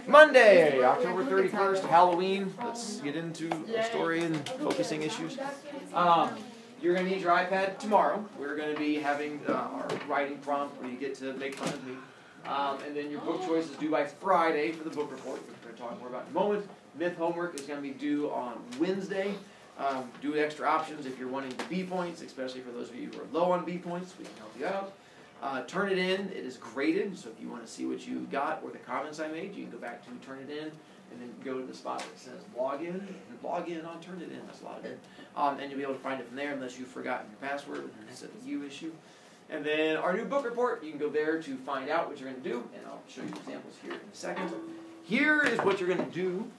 Monday, October 31st, Halloween. Let's get into the story and focusing issues. You're going to need your iPad tomorrow. We're going to be having our writing prompt where you get to make fun of me. And then your book choice is due by Friday for the book report, which we're going to talk more about in a moment. Myth homework is going to be due on Wednesday. Do extra options if you're wanting the B points, especially for those of you who are low on B points. We can help you out. Turn it in. It is graded, so if you want to see what you got or the comments I made, you can go back to Turn It In and then go to the spot that says Log In, and log in on Turn It In. That's a lot of it. And you'll be able to find it from there unless you've forgotten your password, and it's a U issue. And then our new book report, you can go there to find out what you're going to do, and I'll show you examples here in a second. Here is what you're going to do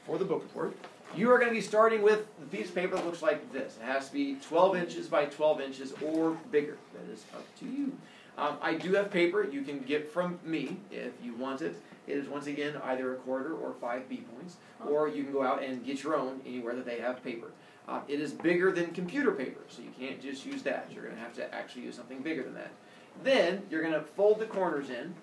for the book report. You are going to be starting with the piece of paper that looks like this. It has to be 12 inches by 12 inches or bigger. That is up to you. I do have paper you can get from me if you want it. It is, once again, either a quarter or 5 B points. Or you can go out and get your own anywhere that they have paper. It is bigger than computer paper, so you can't just use that. You're going to have to actually use something bigger than that. Then you're going to fold the corners in.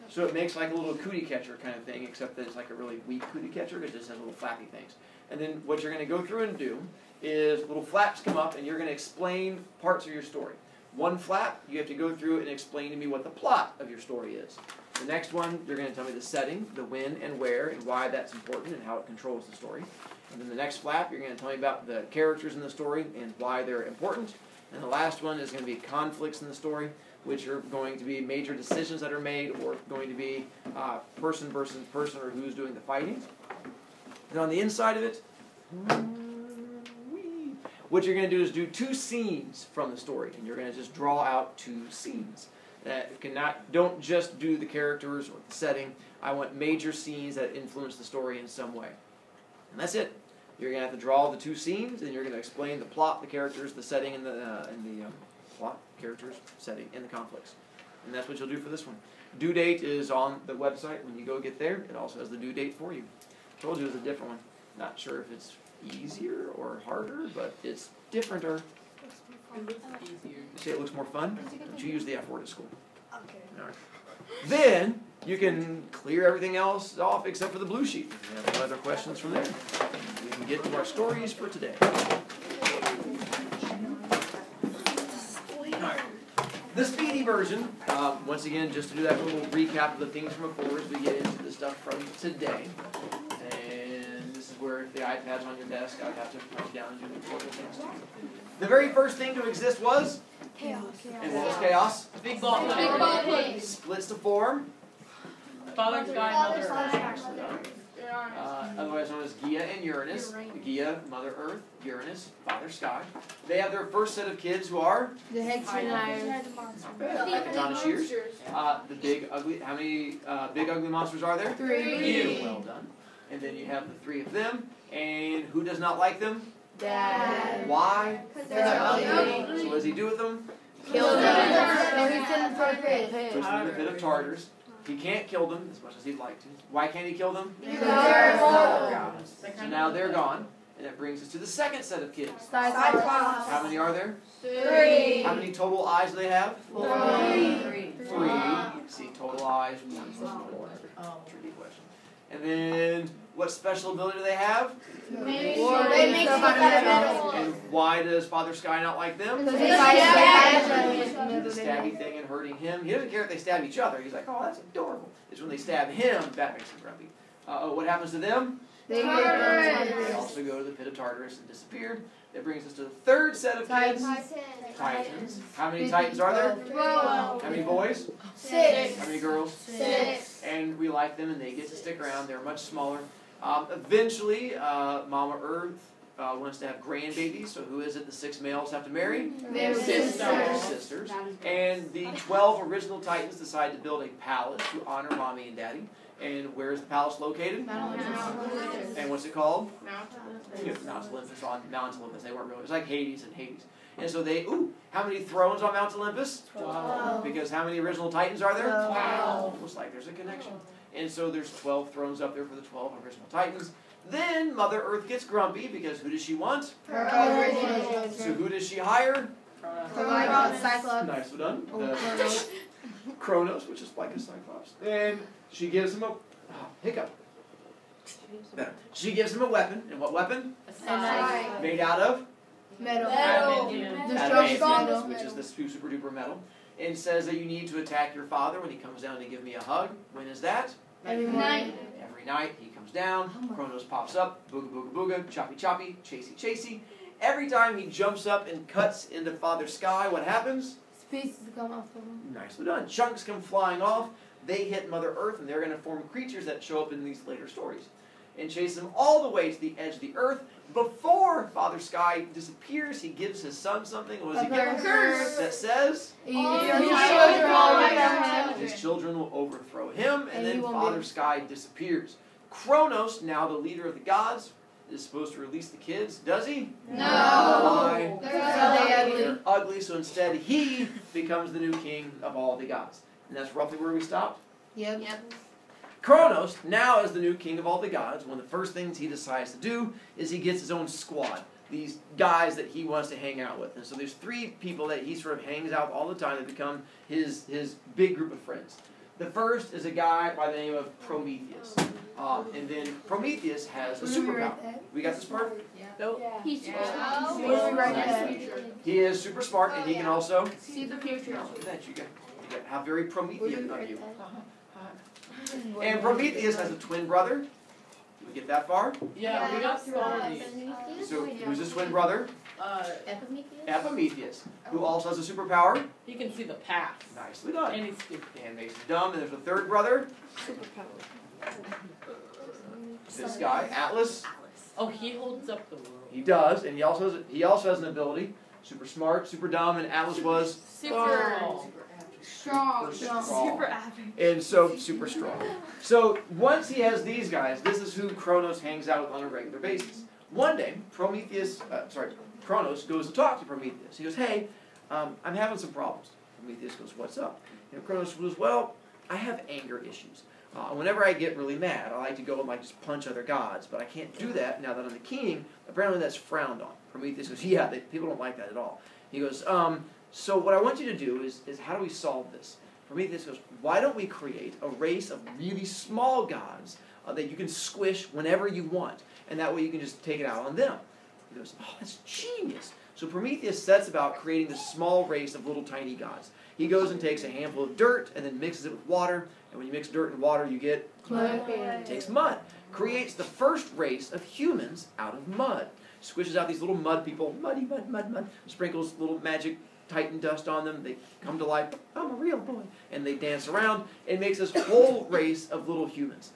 So it makes like a little cootie catcher kind of thing, except that it's like a really weak cootie catcher. It just has little flappy things. And then what you're going to go through and do is little flaps come up, and you're going to explain parts of your story. One flap, you have to go through and explain to me what the plot of your story is. The next one, you're going to tell me the setting, the when and where, and why that's important and how it controls the story. And then the next flap, you're going to tell me about the characters in the story and why they're important. And the last one is going to be conflicts in the story, which are going to be major decisions that are made, or going to be person versus person, or who's doing the fighting. And on the inside of it, what you're going to do is do 2 scenes from the story, and you're going to just draw out 2 scenes. Don't just do the characters or the setting. I want major scenes that influence the story in some way. And that's it. You're going to have to draw the 2 scenes, and you're going to explain the plot, the characters, the setting, and the plot, characters, setting, and the conflicts. And that's what you'll do for this one. Due date is on the website. When you go get there, it also has the due date for you. I told you it was a different one. Not sure if it's easier or harder, but it's differenter. It looks easier. You say it looks more fun? Don't you use the F word at school? Okay. All right. Then you can clear everything else off except for the blue sheet. If you have any other questions from there, we can get to our stories for today. The speedy version, once again, just to do that little recap of the things from before as we get into the stuff from today. And this is where if the iPad's on your desk, I would have to write down and do the important things too. The very first thing to exist was? Chaos. And what was chaos? Big ball. Big ball. Splits to form? Father, Sky, Mother, Earth. Otherwise known as Gaia and Uranus. Gaia, Mother Earth, Uranus, Father Sky. They have their first set of kids who are? The head Shears. The big ugly. How many big ugly monsters are there? 3. Well done. And then you have the 3 of them. And who does not like them? Dad. Why? They're ugly. So what does he do with them? Kill them. He's in the pit. Puts them in the pit of Tartars. He can't kill them as much as he'd like to. Why can't he kill them? Because So now they're gone. And that brings us to the second set of kids. Cyclops. How many are there? 3. How many total eyes do they have? 3. 3. See, total eyes. Tricky question. And then, what special ability do they have? They make stuff out of metal. And why does Father Sky not like them? Because The stabby thing and hurting him. He doesn't care if they stab each other. He's like, oh, that's adorable. It's when they stab him that makes him grumpy. What happens to them? They also go to the pit of Tartarus and disappear. That brings us to the third set of kids. Titans. How many Titans are there? 12. How many boys? 6. How many girls? 6. And we like them, and they get to stick around. They're much smaller. Eventually, Mama Earth wants to have grandbabies. So who is it the 6 males have to marry? Their Sisters. And the 12 original Titans decide to build a palace to honor Mommy and Daddy. And where is the palace located? And what's it called? Mount Olympus. On Mount Olympus. They weren't really. It's like Hades and Hades. And so they, how many thrones on Mount Olympus? 12. Because how many original Titans are there? 12. Looks like there's a connection. And so there's 12 thrones up there for the 12 original Titans. Then Mother Earth gets grumpy because who does she want? Her So who does she hire? Cyclops. Nicely done. Cronus, which is like a cyclops. And she gives him a hiccup. She gives him a weapon. And what weapon? Knife. Made out of? Metal. Adamantium. The Adamantium, strongest metal. which is the super duper metal. And says that you need to attack your father when he comes down to give me a hug. When is that? Every morning. Every night he comes down, Cronus pops up, booga booga booga, choppy choppy, chasey chasey. Every time he jumps up and cuts into Father Sky, what happens? Pieces come off of him. Nicely done. Chunks come flying off. They hit Mother Earth, and they're going to form creatures that show up in these later stories. And chase them all the way to the edge of the Earth. Before Father Sky disappears, he gives his son something. What does he give him? Curse. That says his children will overthrow him, and then Father Sky disappears. Cronus, now the leader of the gods, is supposed to release the kids. Does he? No. Why? They're They're ugly, so instead he becomes the new king of all the gods. And that's roughly where we stopped. Yep. Cronus, now as the new king of all the gods, one of the first things he decides to do is he gets his own squad. These guys that he wants to hang out with. And so there's 3 people that he sort of hangs out with all the time that become his big group of friends. The first is a guy by the name of Prometheus. And then Prometheus has a superpower. We got this part? Nope. He's He is super smart, and he can also... see the future. That you got how very Promethean of you. And Prometheus has a twin brother. Did we get that far? Yeah, we got through all of these. So who's his twin brother? Epimetheus, who also has a superpower. He can see the past. Nicely done. And he's stupid. And makes him dumb. And there's a third brother. This guy, Atlas. Oh, he holds up the world. He does, and he also has an ability. Super smart, super dumb, and Atlas was Strong. super and so super strong. So once he has these guys, this is who Cronus hangs out with on a regular basis. One day, Cronus goes to talk to Prometheus. He goes, "Hey, I'm having some problems." Prometheus goes, "What's up?" And Cronus goes, "Well, I have anger issues. Whenever I get really mad, I like to go and just punch other gods, but I can't do that now that I'm the king. Apparently that's frowned on." Prometheus goes, "Yeah, people don't like that at all." He goes, "So what I want you to do is how do we solve this?" Prometheus goes, "Why don't we create a race of really small gods that you can squish whenever you want, and that way you can just take it out on them." He goes, "Oh, that's genius." So Prometheus sets about creating this small race of little tiny gods. He goes and takes a handful of dirt and then mixes it with water. And when you mix dirt and water, you get Mud. takes mud. Creates the first race of humans out of mud. Squishes out these little mud people. Muddy, mud, mud, mud. Sprinkles little magic Titan dust on them. They come to life. "I'm a real boy." And they dance around. And makes this whole race of little humans.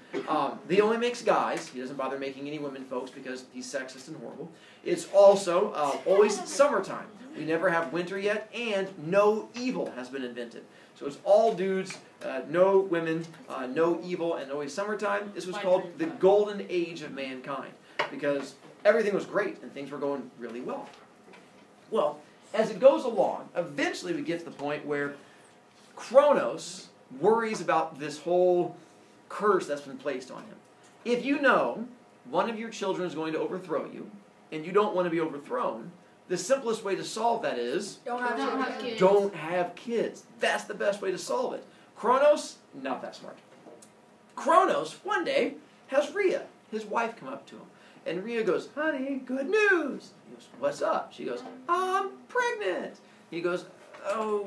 He only makes guys. He doesn't bother making any women folks because he's sexist and horrible. It's also always summertime. We never have winter yet, and no evil has been invented. So it's all dudes, no women, no evil, and always summertime. This was called the golden age of mankind because everything was great and things were going really well. Well, as it goes along, eventually we get to the point where Cronus worries about this whole curse that's been placed on him. If you know one of your children is going to overthrow you, and you don't want to be overthrown, the simplest way to solve that is Don't have kids. don't have kids. That's the best way to solve it. Cronus, not that smart. Cronus, one day, has Rhea, his wife, come up to him. And Rhea goes, "Honey, good news." He goes, "What's up?" She goes, "I'm pregnant." He goes, "Oh,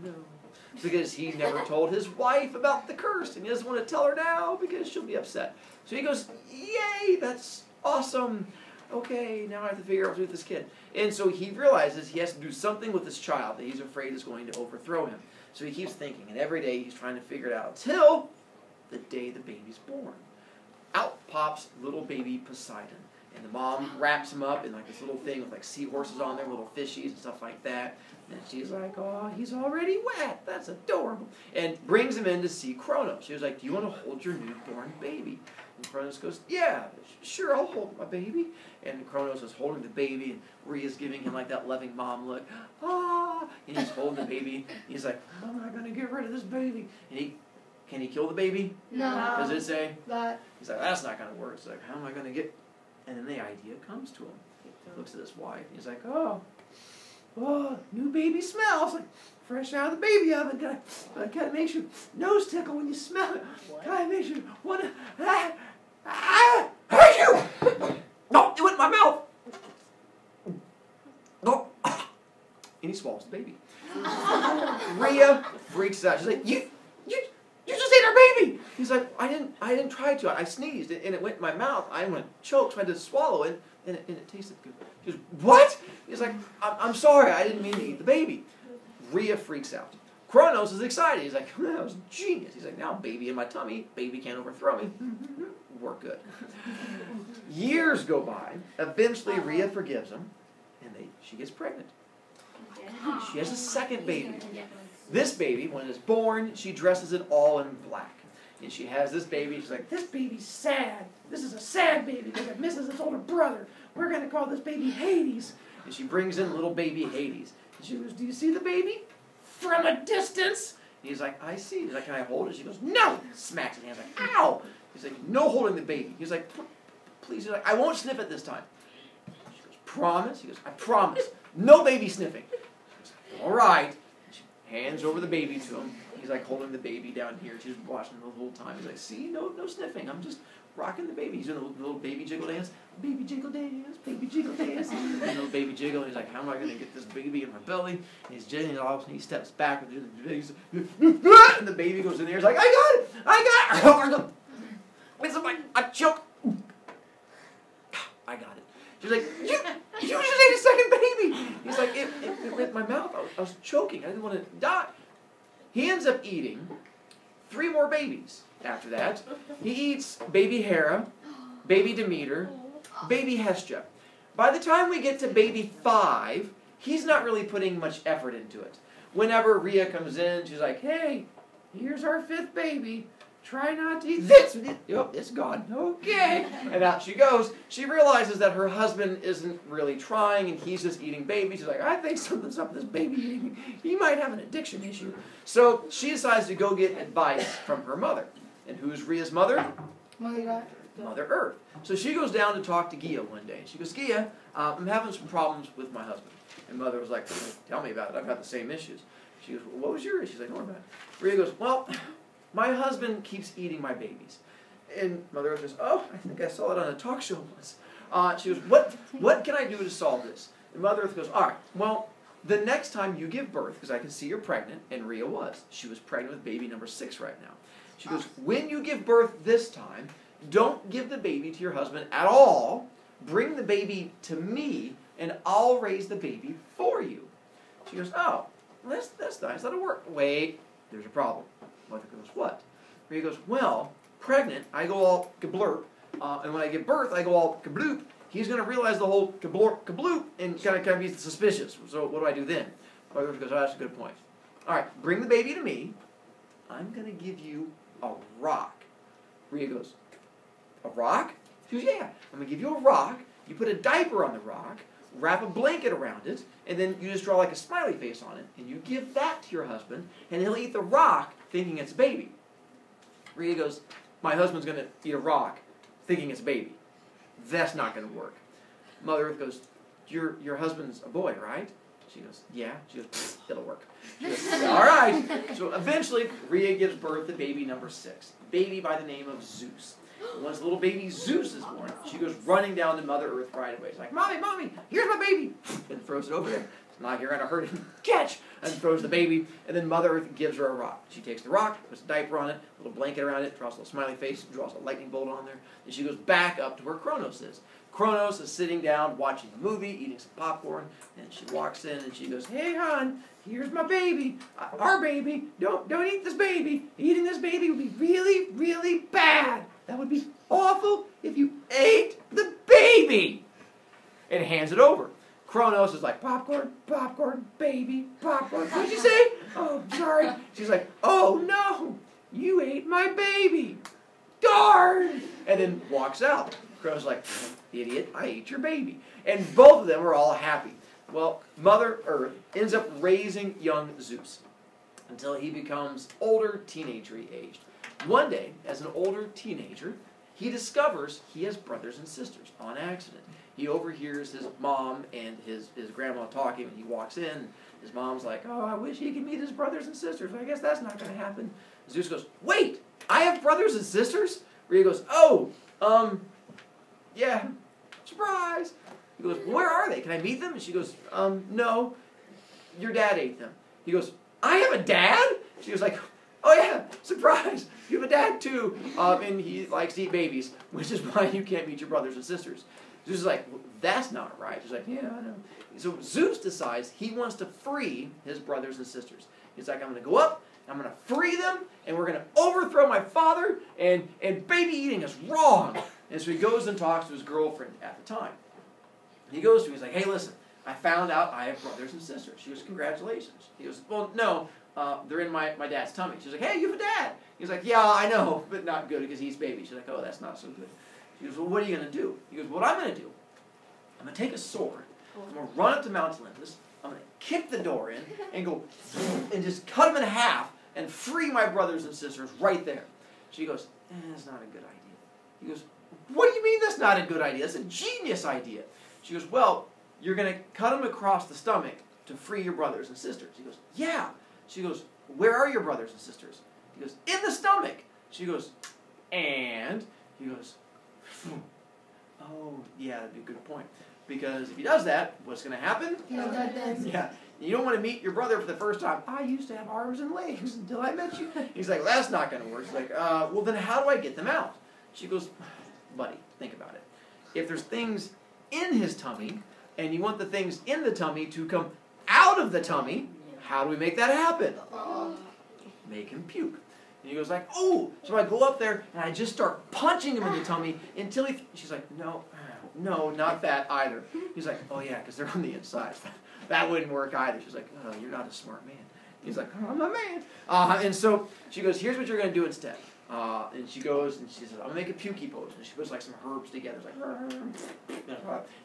no." Because he never told his wife about the curse, and he doesn't want to tell her now because she'll be upset. So he goes, "Yay, that's awesome. Okay, now I have to figure out what to do with this kid." And so he realizes he has to do something with this child that he's afraid is going to overthrow him. So he keeps thinking, and every day he's trying to figure it out until the day the baby's born. Out pops little baby Poseidon. And the mom wraps him up in this little thing with seahorses on there, little fishies and stuff like that. And she's like, "Oh, he's already wet. That's adorable." And brings him in to see Cronus. She was like, "Do you want to hold your newborn baby?" And Cronus goes, "Yeah, sure, I'll hold my baby." And Cronus is holding the baby, and Rhea's giving him that loving mom look. "Ah!" And he's holding the baby. He's like, "How am I going to get rid of this baby?" And can he kill the baby? No. Does it say? But He's like, "That's not going to work." It's like, "How am I going to get..." And then the idea comes to him. He looks at his wife. He's like, "Oh, oh, new baby smells like fresh out of the baby oven. Kind of makes your nose tickle when you smell it. Kind of makes you want to, hate you! No, it went in my mouth. No. And he swallows the baby. Rhea freaks out. She's like, you just ate our baby. He's like, I didn't try to. I sneezed and it went in my mouth. I went choke, so I had to swallow it, and it tasted good. She goes, what? He's like, I'm sorry, I didn't mean to eat the baby. Rhea freaks out. Cronus is excited. He's like, that was genius. He's like, now baby in my tummy, baby can't overthrow me. We're good. Years go by. Eventually, Rhea forgives him, and she gets pregnant. She has a second baby. This baby, when it's born, she dresses it all in black. And she has this baby. She's like, this baby's sad. This is a sad baby because it misses its older brother. We're going to call this baby Hades. And she brings in little baby Hades. And she goes, do you see the baby? From a distance. And he's like, I see. He's like, can I hold it? She goes, no. Smacks his hand. He's like, ow. He's like, no holding the baby. He's like, please. He's like, I won't sniff it this time. She goes, promise? He goes, I promise. No baby sniffing. She goes, all right. She hands over the baby to him. He's like holding the baby down here. She's watching the whole time. He's like, see, no sniffing. I'm just rocking the baby. He's doing a little baby jiggle dance. Baby jiggle dance, baby jiggle dance. And the little baby jiggle. And he's like, how am I going to get this baby in my belly? And he's jiggling it off, and he steps back. And the baby goes in there. He's like, I got it. I choke. I got it. She's like, you just ate a second baby. He's like, it went in my mouth. I was choking. I didn't want to die. He ends up eating 3 more babies after that. He eats baby Hera, baby Demeter, baby Hestia. By the time we get to baby 5, he's not really putting much effort into it. Whenever Rhea comes in, she's like, hey, here's our 5th baby. Try not to eat this. Yep, it's gone. Okay. And out she goes. She realizes that her husband isn't really trying and he's just eating babies. She's like, I think something's up with this baby eating. He might have an addiction issue. So she decides to go get advice from her mother. And who's Rhea's mother? Mother Earth. So she goes down to talk to Gia one day. She goes, Gia, I'm having some problems with my husband. And Mother was like, tell me about it. I've got the same issues. She goes, well, what was your issue? She's like, don't worry about it. Rhea goes, well, my husband keeps eating my babies. And Mother Earth goes, oh, I think I saw it on a talk show once. She goes, what can I do to solve this? And Mother Earth goes, all right, well, the next time you give birth, because I can see you're pregnant, and Rhea was. She was pregnant with baby number 6 right now. She goes, when you give birth this time, don't give the baby to your husband at all. Bring the baby to me, and I'll raise the baby for you. She goes, oh, that's nice. That'll work. Wait, there's a problem. Mother goes, what? Rhea goes, well, pregnant, I go all kablurp, and when I give birth, I go all kabloop. He's going to realize the whole kabloop and kind of be suspicious. So what do I do then? Mother goes, oh, that's a good point. All right, bring the baby to me. I'm going to give you a rock. Rhea goes, a rock? She goes, yeah, I'm going to give you a rock. You put a diaper on the rock, wrap a blanket around it, and then you just draw like a smiley face on it, and you give that to your husband, and he'll eat the rock thinking it's a baby. Rhea goes, my husband's going to eat a rock thinking it's a baby. That's not going to work. Mother Earth goes, your husband's a boy, right? She goes, yeah. She goes, it'll work. She goes, all right. So eventually, Rhea gives birth to baby number 6, a baby by the name of Zeus. Once little baby Zeus is born, she goes running down to Mother Earth right away. She's like, Mommy, here's my baby. And throws it over there. It's not like you're going to hurt him. Catch! And throws the baby. And then Mother Earth gives her a rock. She takes the rock, puts a diaper on it, a little blanket around it, draws a little smiley face, draws a lightning bolt on there. And she goes back up to where Cronus is. Cronus is sitting down watching a movie, eating some popcorn. And she walks in and she goes, hey, hon, here's my baby. Our baby. Don't eat this baby. Eating this baby would be really, really bad. That would be awful if you ate the baby. And hands it over. Cronus is like, popcorn, baby, popcorn. What did you say? Oh, sorry. She's like, oh, no, you ate my baby. Darn. And then walks out. Cronus is like, idiot, I ate your baby. And both of them are all happy. Well, Mother Earth ends up raising young Zeus until he becomes older, teenager-y aged. One day, as an older teenager, he discovers he has brothers and sisters on accident. he overhears his mom and his grandma talking, and he walks in. His mom's like, oh, I wish he could meet his brothers and sisters, but I guess that's not going to happen. Zeus goes, wait, I have brothers and sisters? Rhea goes, oh, yeah, surprise. He goes, well, where are they? Can I meet them? And she goes, no, your dad ate them. He goes, I have a dad? She was like, oh yeah, surprise, you have a dad too. And he likes to eat babies, which is why you can't meet your brothers and sisters. Zeus is like, well, that's not right. She's like, yeah, I know. So Zeus decides he wants to free his brothers and sisters. He's like, I'm going to go up, I'm going to free them, and we're going to overthrow my father, and baby eating is wrong. And so he goes and talks to his girlfriend at the time. He goes to her, he's like, hey, listen, I found out I have brothers and sisters. She goes, congratulations. He goes, well, no, they're in my dad's tummy. She's like, hey, you have a dad. He's like, yeah, I know, but not good because he eats baby. She's like, oh, that's not so good. She goes, well, what are you going to do? He goes, what I'm going to do, I'm going to take a sword, I'm going to run up to Mount Olympus, I'm going to kick the door in, and go, and just cut them in half, and free my brothers and sisters right there. She goes, that's not a good idea. He goes, what do you mean that's not a good idea? That's a genius idea. She goes, well, you're going to cut them across the stomach to free your brothers and sisters. He goes, yeah. She goes, where are your brothers and sisters? He goes, in the stomach. She goes, and? He goes, oh, yeah, that'd be a good point. Because if he does that, what's going to happen? Yeah. You don't want to meet your brother for the first time. I used to have arms and legs until I met you. He's like, well, that's not going to work. She's like, well, then how do I get them out? She goes, buddy, think about it. If there's things in his tummy, and you want the things in the tummy to come out of the tummy, how do we make that happen? Make him puke. And he goes like, oh, so I go up there and I just start punching him in the tummy until he, she's like, no, not that either. He's like, oh yeah, because they're on the inside. That wouldn't work either. She's like, oh, you're not a smart man. He's like, oh, I'm a man. And so she goes, here's what you're going to do instead. And she goes and she says, I'm going to make a pukey potion. And she puts like some herbs together. It's like,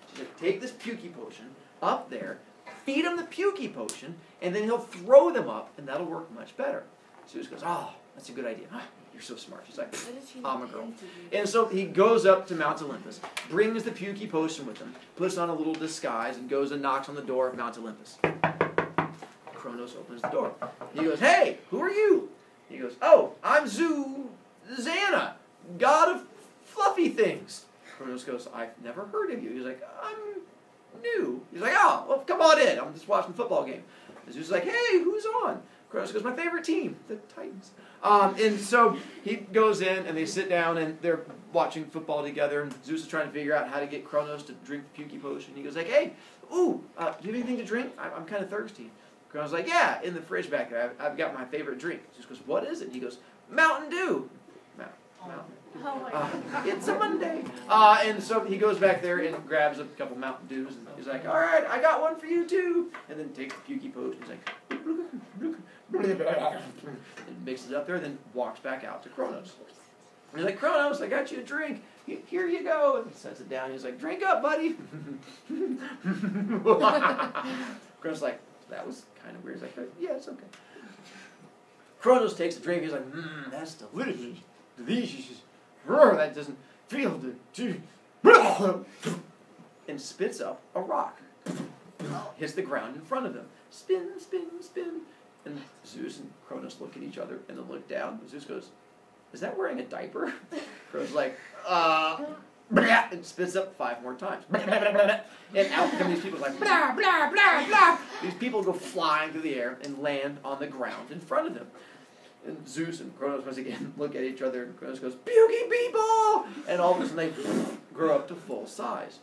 she's like, take this pukey potion up there, feed him the pukey potion, and then he'll throw them up, and that'll work much better. Zeus goes, oh, that's a good idea. You're so smart. She's like, I'm a girl. And so he goes up to Mount Olympus, brings the pukey potion with him, puts on a little disguise, and goes and knocks on the door of Mount Olympus. Cronus opens the door. He goes, hey, who are you? He goes, oh, I'm Zana, god of fluffy things. Cronus goes, I've never heard of you. He's like, I'm new. He's like, oh, well, come on in. I'm just watching a football game. And Zeus is like, hey, who's on? Cronus goes, my favorite team, the Titans. And so he goes in, and they sit down, and they're watching football together, and Zeus is trying to figure out how to get Cronus to drink the pukey potion. He goes like, hey, do you have anything to drink? I'm kind of thirsty. Cronus like, yeah, in the fridge back there. I've got my favorite drink. Zeus goes, what is it? He goes, Mountain Dew. Mountain Dew. It's a Monday. And so he goes back there and grabs a couple Mountain Dews, and he's like, all right, I got one for you too. And then takes the pukey potion. He's like, and mixes it up there, and then walks back out to Cronus. He's like, Cronus, I got you a drink. Here you go. And sets it down. He's like, drink up, buddy. Cronus is like, that was kind of weird. He's like, yeah, it's okay. Cronus takes a drink. He's like, that's delicious. Delicious. That doesn't feel good. And spits up a rock. Hits the ground in front of him. Spin, spin, spin. And Zeus and Cronus look at each other and then look down. And Zeus goes, is that wearing a diaper? Cronus is like, and spits up 5 more times. And out come these people like, blah, blah, blah, blah. These people go flying through the air and land on the ground in front of him. And Zeus and Cronus once again look at each other, and Cronus goes, pukey people! And all of a sudden they grow up to full size.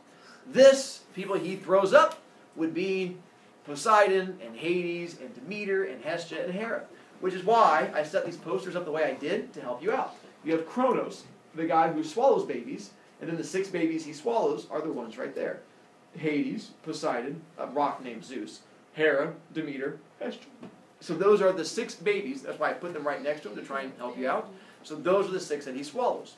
This, people he throws up, would be Poseidon and Hades and Demeter and Hestia and Hera. Which is why I set these posters up the way I did to help you out. You have Cronus, the guy who swallows babies, and then the 6 babies he swallows are the ones right there. Hades, Poseidon, a rock named Zeus, Hera, Demeter, Hestia. So those are the 6 babies. That's why I put them right next to him to try and help you out. So those are the 6 that he swallows.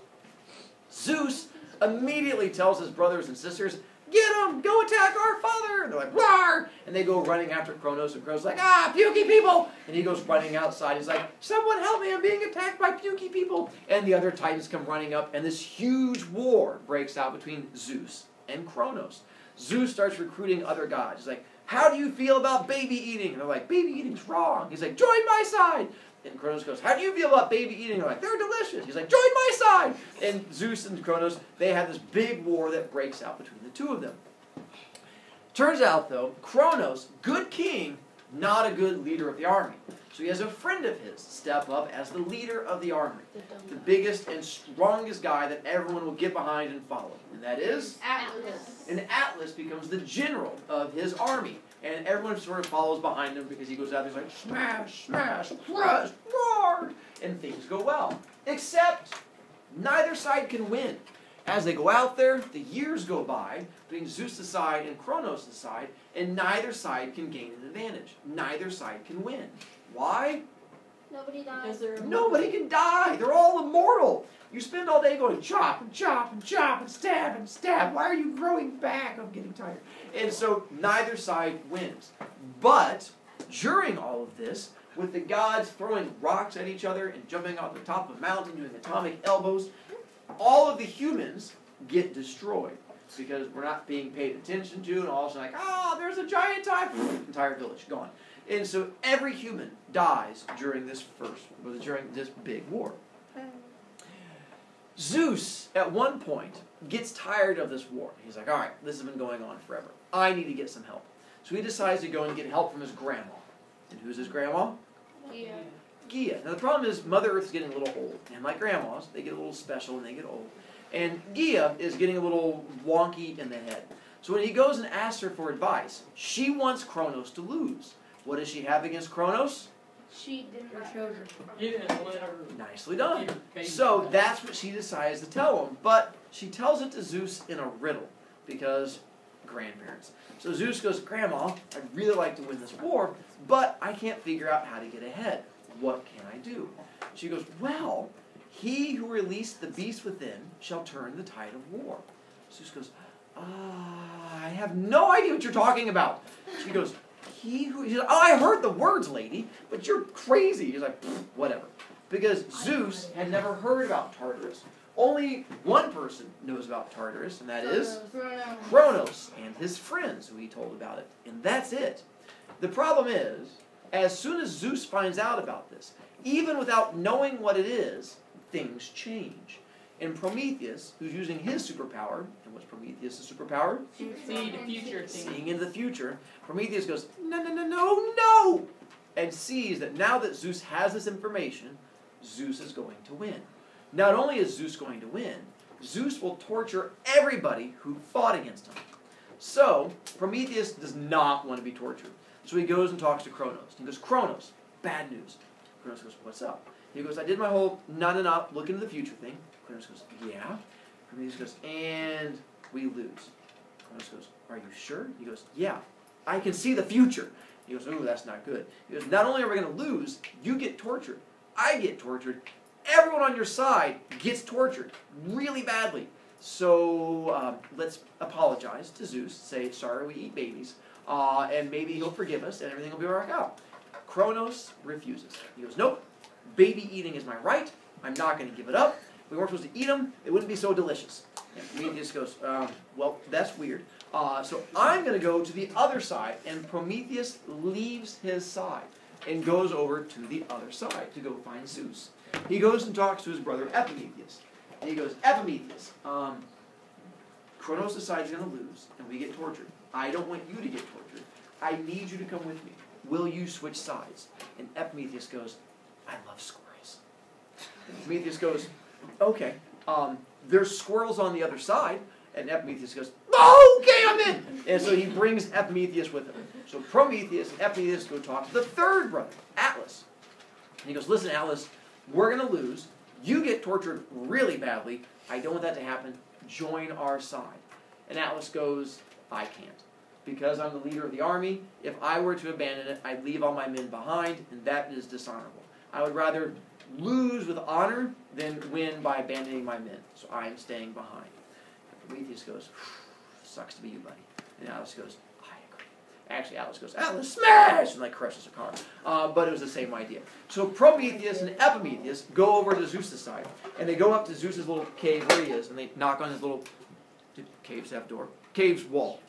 Zeus immediately tells his brothers and sisters, get them! Go attack our father! And they're like, roar! And they go running after Cronus, and Cronus is like, pukey people! And he goes running outside. He's like, someone help me, I'm being attacked by pukey people! And the other Titans come running up, and this huge war breaks out between Zeus and Cronus. Zeus starts recruiting other gods. He's like, how do you feel about baby eating? And they're like, baby eating's wrong. He's like, join my side. And Cronus goes, how do you feel about baby eating? They're like, they're delicious. He's like, join my side. And Zeus and Cronus, they have this big war that breaks out between the two of them. Turns out, though, Cronus, good king, not a good leader of the army. So he has a friend of his step up as the leader of the army. The biggest and strongest guy that everyone will get behind and follow. And that is? Atlas. And Atlas becomes the general of his army. And everyone sort of follows behind him because he goes out there and he's like, smash, smash, crush, roar. And things go well. Except neither side can win. As they go out there, the years go by between Zeus' side and Cronus' side, and neither side can gain an advantage. Neither side can win. Why? Nobody dies. Because they're Nobody can die. They're all immortal. You spend all day going chop and chop and chop and stab and stab. Why are you growing back? I'm getting tired. And so neither side wins. But during all of this, with the gods throwing rocks at each other and jumping off the top of a mountain doing atomic elbows, all of the humans get destroyed because we're not being paid attention to, and all of a sudden like, there's a giant typhoon, entire village gone. And so every human dies during this big war. Zeus, at one point, gets tired of this war. He's like, all right, this has been going on forever. I need to get some help. So he decides to go and get help from his grandma. And who's his grandma? Yeah. Gaia. Now the problem is Mother Earth is getting a little old. And like grandmas, they get a little special when they get old. And Gaia is getting a little wonky in the head. So when he goes and asks her for advice, she wants Cronus to lose. What does she have against Cronus? She didn't Her have children. He didn't let her. Nicely done. keep her baby. So that's what she decides to tell him. But she tells it to Zeus in a riddle. Because grandparents. So Zeus goes, Grandma, I'd really like to win this war, but I can't figure out how to get ahead. What can I do? She goes, well, he who released the beast within shall turn the tide of war. Zeus goes, I have no idea what you're talking about. She goes, he said, I heard the words, lady, but you're crazy. He's like, whatever. Because Zeus had never heard about Tartarus. Only one person knows about Tartarus, and that is Cronus and his friends, who he told about it. And that's it. The problem is, as soon as Zeus finds out about this, even without knowing what it is, things change. And Prometheus, who's using his superpower, and what's Prometheus' superpower? See the future thing. Seeing into the future, Prometheus goes, no, no, no, no, no! And sees that now that Zeus has this information, Zeus is going to win. Not only is Zeus going to win, Zeus will torture everybody who fought against him. So, Prometheus does not want to be tortured. So he goes and talks to Cronus. He goes, Cronus, bad news. Cronus goes, what's up? He goes, I did my whole not look into the future thing. Cronus goes, yeah. Prometheus goes, and we lose. Cronus goes, are you sure? He goes, yeah, I can see the future. He goes, ooh, that's not good. He goes, not only are we going to lose, you get tortured. I get tortured. Everyone on your side gets tortured really badly. So let's apologize to Zeus, say, sorry, we eat babies, and maybe he'll forgive us and everything will be worked out. Cronus refuses. He goes, nope, baby eating is my right. I'm not going to give it up. If we weren't supposed to eat them, it wouldn't be so delicious. And Prometheus goes, well, that's weird. So I'm going to go to the other side, and Prometheus leaves his side and goes over to the other side to go find Zeus. He goes and talks to his brother Epimetheus. And he goes, Epimetheus, Cronus' side is going to lose, and we get tortured. I don't want you to get tortured. I need you to come with me. Will you switch sides? And Epimetheus goes, I love squirrels. And Prometheus goes, okay, there's squirrels on the other side. And Epimetheus goes, okay, I'm in. And so he brings Epimetheus with him. So Prometheus and Epimetheus go talk to the third brother, Atlas. And he goes, listen, Atlas, we're going to lose. You get tortured really badly. I don't want that to happen. Join our side. And Atlas goes, I can't. Because I'm the leader of the army, if I were to abandon it, I'd leave all my men behind, and that is dishonorable. I would rather lose with honor than win by abandoning my men. So I am staying behind. And Prometheus goes, sucks to be you, buddy. And Atlas goes, I agree. Actually, Atlas goes, Atlas, smash! And crushes a car. But it was the same idea. So Prometheus and Epimetheus go over to Zeus' side. And they go up to Zeus' little cave where he is, and they knock on his little Caves have door. Caves wall.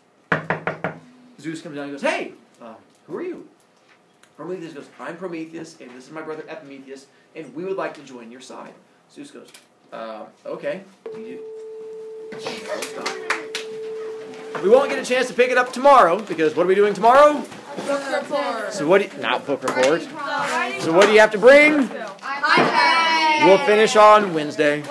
Zeus comes down and goes, hey, who are you? Prometheus goes, I'm Prometheus, and this is my brother Epimetheus, and we would like to join your side. Zeus goes, okay. We won't get a chance to pick it up tomorrow, because what are we doing tomorrow? Book report. So not book report. So what do you have to bring? iPad. We'll finish on Wednesday.